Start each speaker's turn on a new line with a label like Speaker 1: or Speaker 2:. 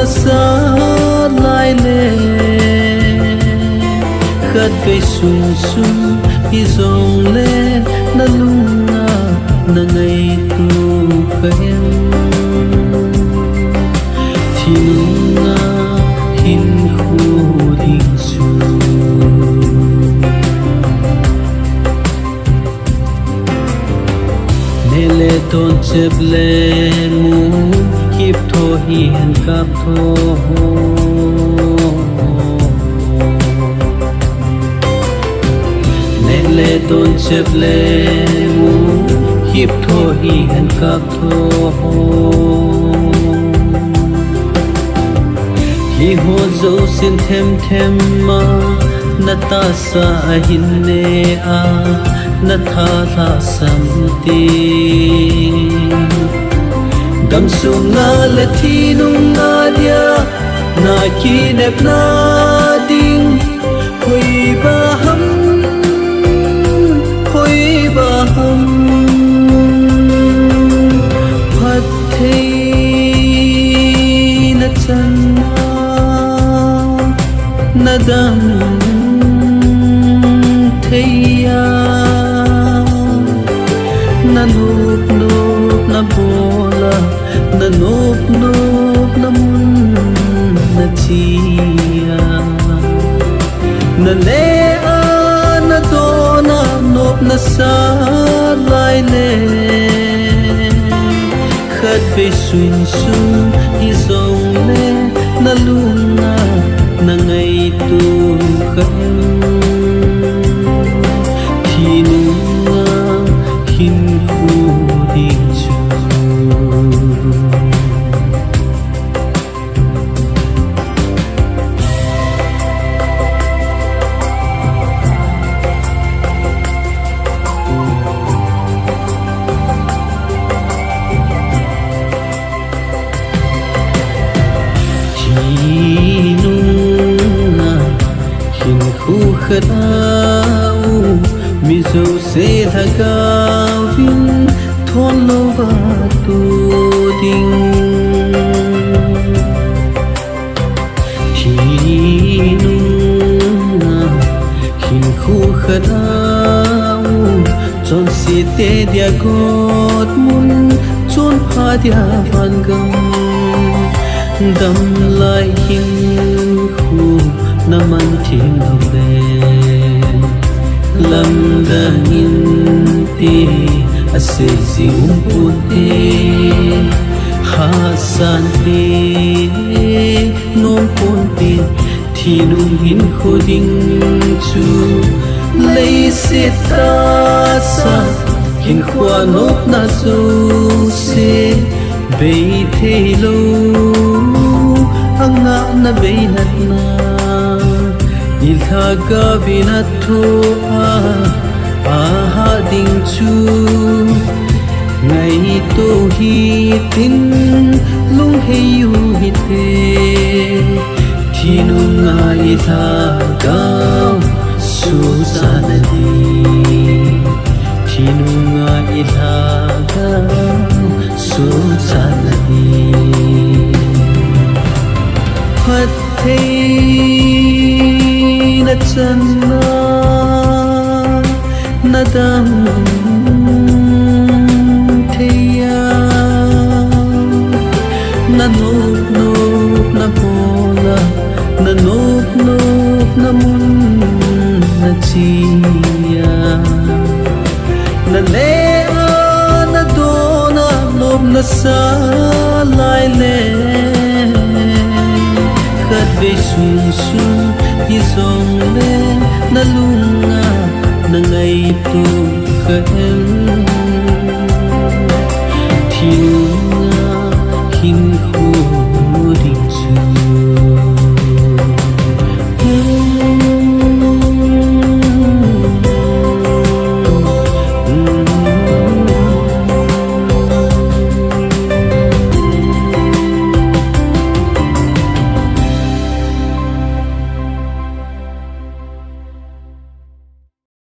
Speaker 1: sa lai le khát về sung sung hi dòng le na lunga na ngày tu khem thì lunga hin khu đình su nele ton chep le mu kip tho hiền kap tho nele ton chep le mu kip tho hiền kap tho hi ho zo sin them them ma na ta sa hin ne a na tha la sam ti gam sum na le thi nung na dia na ki nep na ding hoi ba ham phat thei na chan na dam theiya na nup nup na bola na nup nup na mun na chia na le a na do na nup na sa lai le khát về sung sung hi dòng le na luna na ngày tu khem thì nunga hin khu đình chu khadau mi zo se thagau vin thon lo va tu ding thi nunga hin khu khadau chon si te dia got mun chon pha dia van gam dam lai hin khu na man thiên về lâm đangin ti ase zium puti hasan ti non punti thi nung hin khoding chu lấy sita sa hin khwa nop na su se be the lo anga na be nat na ilthaga vinathu aha ding chu ngày tu hi tin lung he yu hi te thinu ngai ilthaga su sanadi thinu ngai ilthaga su sanadi phat thei na chan na dam theiya na nup nup na bola na nup nup na mun na chia na le a na do na nup na sa lai le khát về sung sung hi dòng le na lunga na ngày tu khem